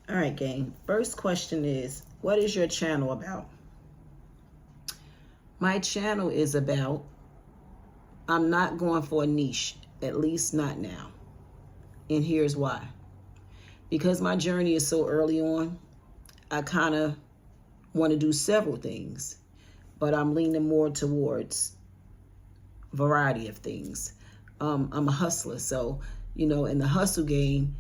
All right, gang. First question is, what is your channel about? My channel is about, I'm not going for a niche, at least not now. And here's why. Because my journey is so early on, I kind of want to do several things, but I'm leaning more towards variety of things. I'm a hustler, so, in the hustle game,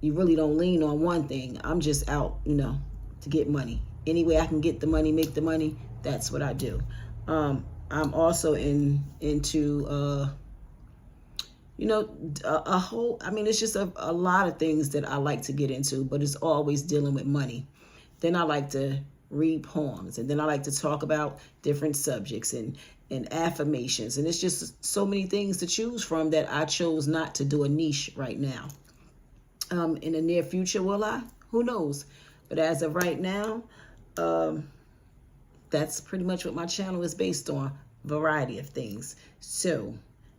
you really don't lean on one thing. I'm just out, to get money. Any way I can get the money, make the money, that's what I do. I'm also into a whole, it's just a lot of things that I like to get into, but it's always dealing with money. Then I like to read poems, and then I like to talk about different subjects and affirmations. And it's just so many things to choose from that I chose not to do a niche right now. In the near future, will I? Who knows? But as of right now, that's pretty much what my channel is based on, variety of things. So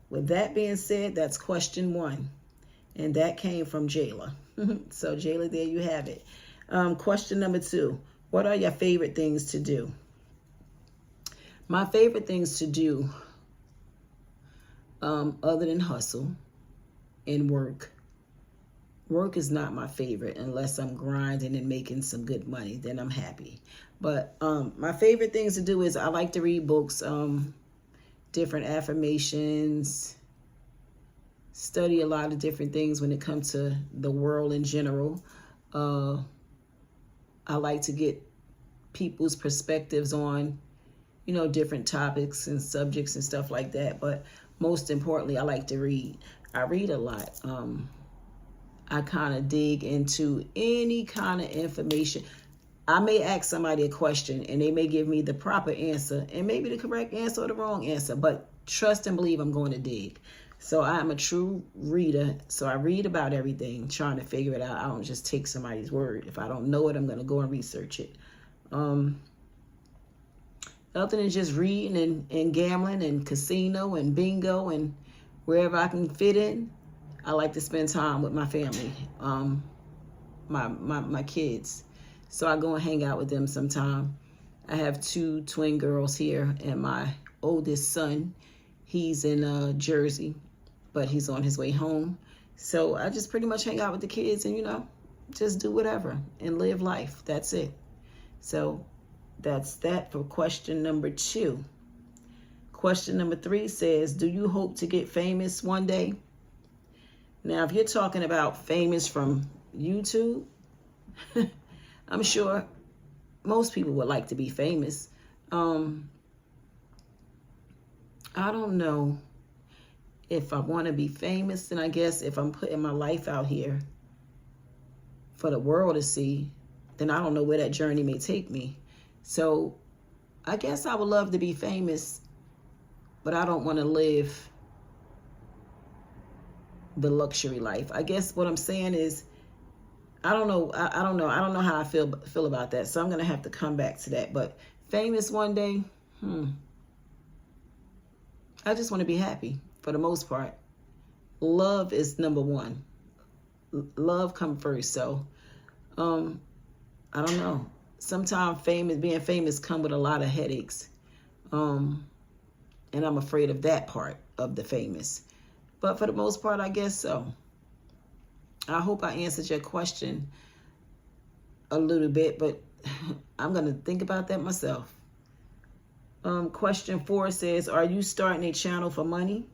with that being said, that's question one. And that came from Jayla. So Jayla, there you have it. Question number two, what are your favorite things to do? My favorite things to do, other than hustle and work. Work is not my favorite unless I'm grinding and making some good money. Then I'm happy. But my favorite things to do is I like to read books, different affirmations, study a lot of different things when it comes to the world in general. I like to get people's perspectives on, different topics and subjects and stuff like that. But most importantly, I like to read. I read a lot. I kind of dig into any kind of information. I may ask somebody a question and they may give me the proper answer and maybe the correct answer or the wrong answer, but trust and believe I'm going to dig. So I am a true reader. So I read about everything, trying to figure it out. I don't just take somebody's word. If I don't know it, I'm going to go and research it. Other than just reading and gambling and casino and bingo and wherever I can fit in, I like to spend time with my family, my kids. So I go and hang out with them sometime. I have 2 twin girls here, and my oldest son, he's in Jersey, but he's on his way home. So I just pretty much hang out with the kids and, just do whatever and live life. That's it. So that's that for question number 2. Question number 3 says, do you hope to get famous one day? Now, if you're talking about famous from YouTube, I'm sure most people would like to be famous. I don't know if I want to be famous. And I guess if I'm putting my life out here for the world to see, then I don't know where that journey may take me. So I guess I would love to be famous, but I don't want to live the luxury life. I guess what I'm saying is, I don't know. I don't know. I don't know how I feel about that. So I'm going to have to come back to that. But famous one day, I just want to be happy for the most part. Love is number one. Love come first. So, I don't know. Sometimes being famous come with a lot of headaches. And I'm afraid of that part of the famous. But for the most part, I guess so. I hope I answered your question a little bit, but I'm going to think about that myself. Question 4 says, are you starting a channel for money?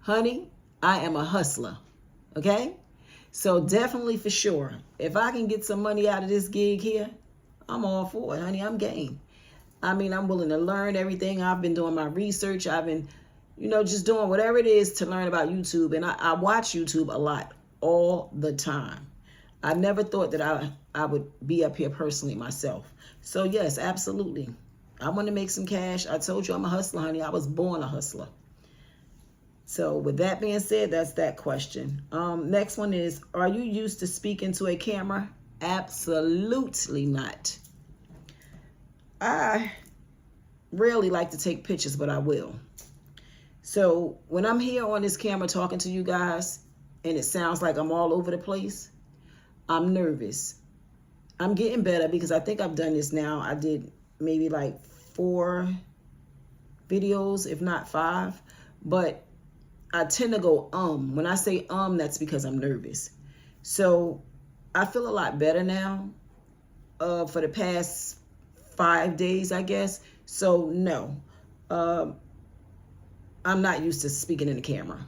Honey, I am a hustler. Okay? So definitely for sure, if I can get some money out of this gig here, I'm all for it, honey. I'm game. I'm willing to learn everything. I've been doing my research. I've been, just doing whatever it is to learn about YouTube. And I watch YouTube a lot, all the time. I never thought that I would be up here personally myself. So yes, absolutely. I want to make some cash. I told you I'm a hustler, honey. I was born a hustler. So with that being said, that's that question. Next one is, are you used to speaking to a camera? Absolutely not. I rarely like to take pictures, but I will. So when I'm here on this camera talking to you guys and it sounds like I'm all over the place, I'm nervous. I'm getting better because I think I've done this now. I did maybe like 4 videos, if not 5, but I tend to go when I say that's because I'm nervous. So I feel a lot better now for the past 5 days, I guess. So no, I'm not used to speaking in the camera.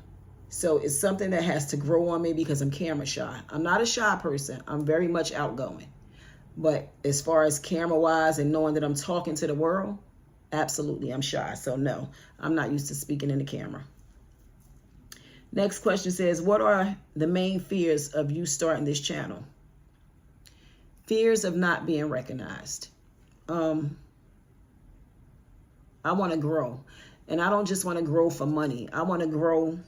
So it's something that has to grow on me because I'm camera shy. I'm not a shy person. I'm very much outgoing. But as far as camera wise and knowing that I'm talking to the world, absolutely, I'm shy. So no, I'm not used to speaking in the camera. Next question says, what are the main fears of you starting this channel? Fears of not being recognized. I want to grow. And I don't just want to grow for money. I want to grow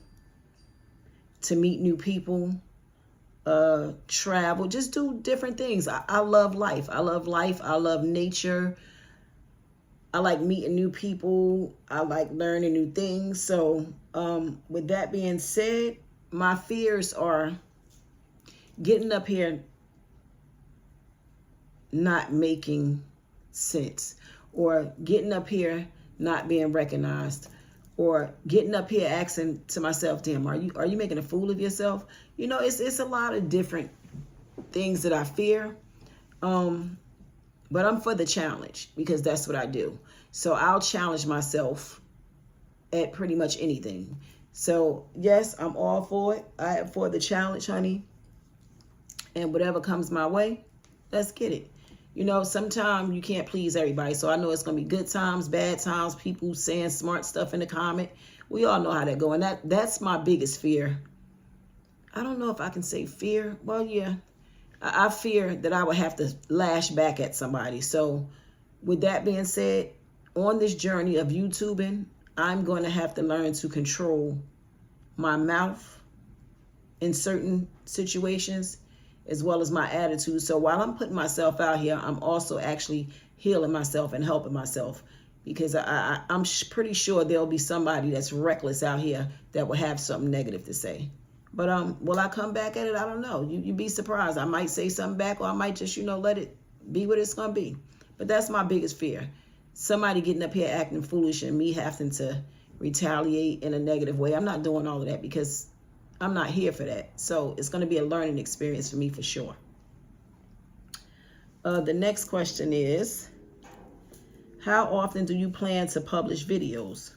to meet new people, travel, just do different things. I love life. I love life. I love nature. I like meeting new people. I like learning new things. So with that being said, my fears are getting up here not making sense, or getting up here not being recognized, or getting up here asking to myself, damn, are you making a fool of yourself? You know, it's a lot of different things that I fear. But I'm for the challenge because that's what I do. So I'll challenge myself at pretty much anything. So yes, I'm all for it. I am for the challenge, honey. And whatever comes my way, let's get it. You know, sometimes you can't please everybody. So I know it's going to be good times, bad times, people saying smart stuff in the comment. We all know how that go. And that's my biggest fear. I don't know if I can say fear. Well, yeah. I fear that I would have to lash back at somebody. So with that being said, on this journey of YouTubing, I'm going to have to learn to control my mouth in certain situations, as well as my attitude. So while I'm putting myself out here, I'm also actually healing myself and helping myself, because I'm pretty sure there'll be somebody that's reckless out here that will have something negative to say. But will I come back at it? I don't know. You'd be surprised. I might say something back, or I might just, let it be what it's going to be. But that's my biggest fear. Somebody getting up here acting foolish and me having to retaliate in a negative way. I'm not doing all of that because I'm not here for that. So it's going to be a learning experience for me for sure. The next question is, how often do you plan to publish videos?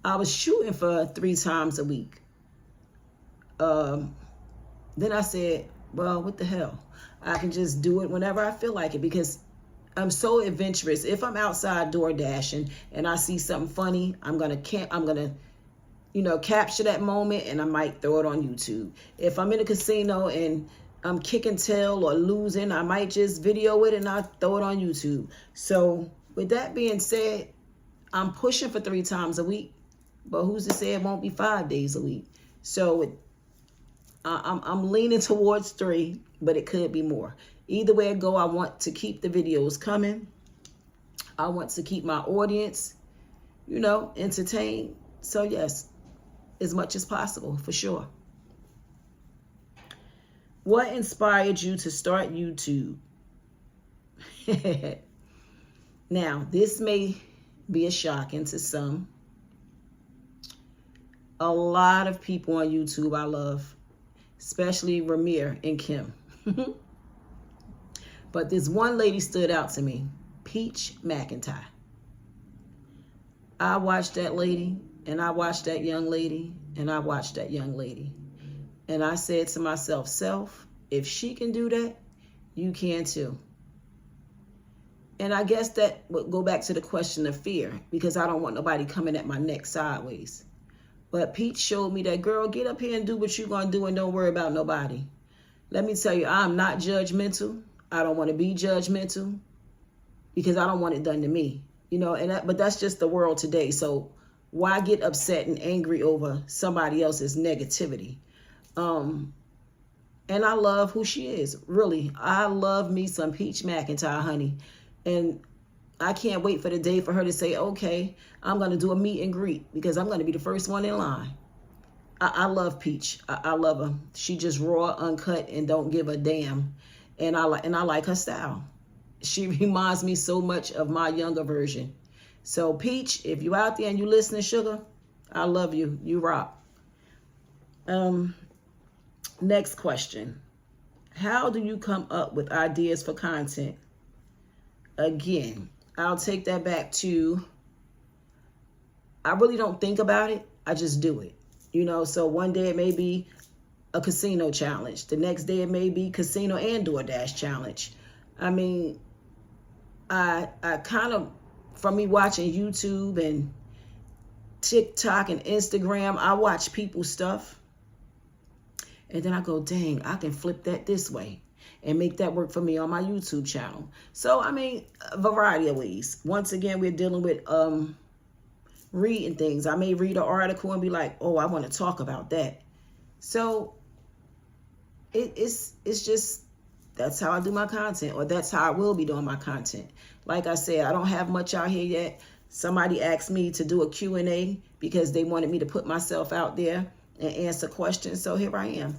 I was shooting for 3 times a week. Then I said, well, what the hell? I can just do it whenever I feel like it, because I'm so adventurous. If I'm outside door dashing and I see something funny, I'm gonna capture that moment, and I might throw it on YouTube. If I'm in a casino and I'm kicking tail or losing, I might just video it and I'll throw it on YouTube. So with that being said, I'm pushing for 3 times a week, but who's to say it won't be 5 days a week? So I'm leaning towards 3, but it could be more. Either way it go, I want to keep the videos coming. I want to keep my audience, entertained. So yes, as much as possible, for sure. What inspired you to start YouTube? Now, this may be a shocking to some. A lot of people on YouTube I love, especially Ramir and Kim. But this one lady stood out to me, Peach McIntyre. I watched that lady, and I watched that young lady, and I watched that young lady. And I said to myself, self, if she can do that, you can too. And I guess that would go back to the question of fear, because I don't want nobody coming at my neck sideways. But Peach showed me that, girl, get up here and do what you're going to do and don't worry about nobody. Let me tell you, I'm not judgmental. I don't want to be judgmental because I don't want it done to me. But that's just the world today. So why get upset and angry over somebody else's negativity? And I love who she is. Really, I love me some Peach McIntyre, honey. And I can't wait for the day for her to say, okay, I'm going to do a meet and greet because I'm going to be the first one in line. I love Peach. I love her. She just raw, uncut, and don't give a damn. And I like her style. She reminds me so much of my younger version. So Peach, if you out there and you listening, sugar, I love you. You rock. Next question. How do you come up with ideas for content? Again, I'll take that back to, I really don't think about it. I just do it. You know, so one day it may be a casino challenge. The next day it may be casino and DoorDash challenge. I mean, I kind of, from me watching YouTube and TikTok and Instagram, I watch people's stuff. And then I go, dang, I can flip that this way and make that work for me on my YouTube channel. So, I mean, a variety of ways. Once again, we're dealing with reading things. I may read an article and be like, oh, I want to talk about that. So it's just, that's how I do my content, or that's how I will be doing my content. Like I said, I don't have much out here yet. Somebody asked me to do a Q&A because they wanted me to put myself out there and answer questions. So here I am.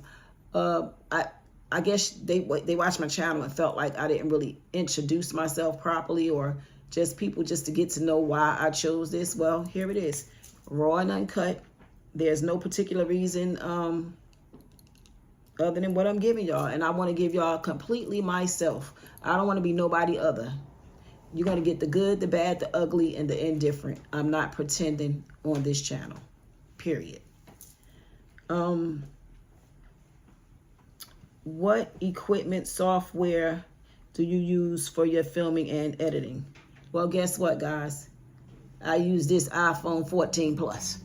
I guess they watched my channel and felt like I didn't really introduce myself properly, or just people just to get to know why I chose this. Well, here it is, raw and uncut. There's no particular reason other than what I'm giving y'all. And I want to give y'all completely myself. I don't want to be nobody other. You're going to get the good, the bad, the ugly, and the indifferent. I'm not pretending on this channel, period. What equipment, software do you use for your filming and editing? Well, guess what, guys? I use this iPhone 14 Plus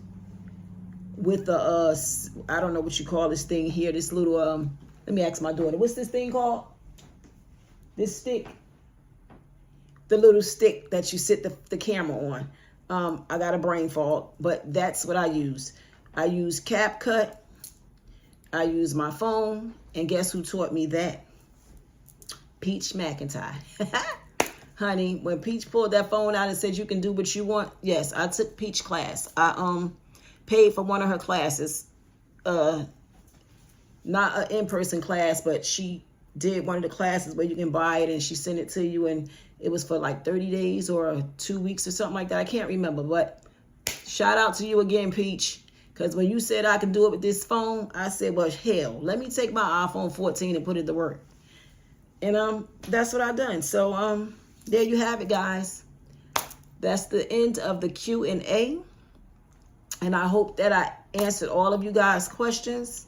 with the, I don't know what you call this thing here, this little, let me ask my daughter, what's this thing called? This stick? The little stick that you sit the camera on. I got a brain fog, but that's what I use. I use CapCut. I use my phone. And guess who taught me that? Peach McIntyre. Honey, when Peach pulled that phone out and said you can do what you want, yes, I took Peach class. I paid for one of her classes. Not an in-person class, but she did one of the classes where you can buy it and she sent it to you, and it was for like 30 days or 2 weeks or something like that. I can't remember, but shout out to you again, Peach. Because when you said I could do it with this phone, I said, well, hell, let me take my iPhone 14 and put it to work. And that's what I've done. So there you have it, guys. That's the end of the Q&A. And I hope that I answered all of you guys' questions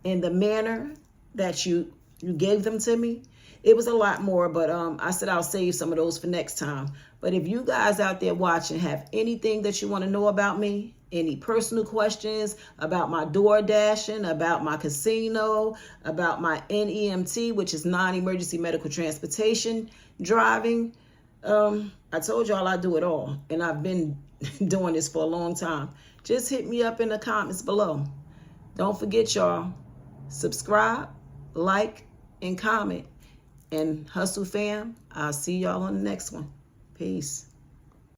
in the manner that you gave them to me. It was a lot more, but I said I'll save some of those for next time. But if you guys out there watching have anything that you want to know about me, any personal questions about my door dashing, about my casino, about my NEMT, which is non-emergency medical transportation driving, I told y'all I do it all. And I've been doing this for a long time. Just hit me up in the comments below. Don't forget, y'all, subscribe, like, and comment. And Hustle fam, I'll see y'all on the next one. Peace.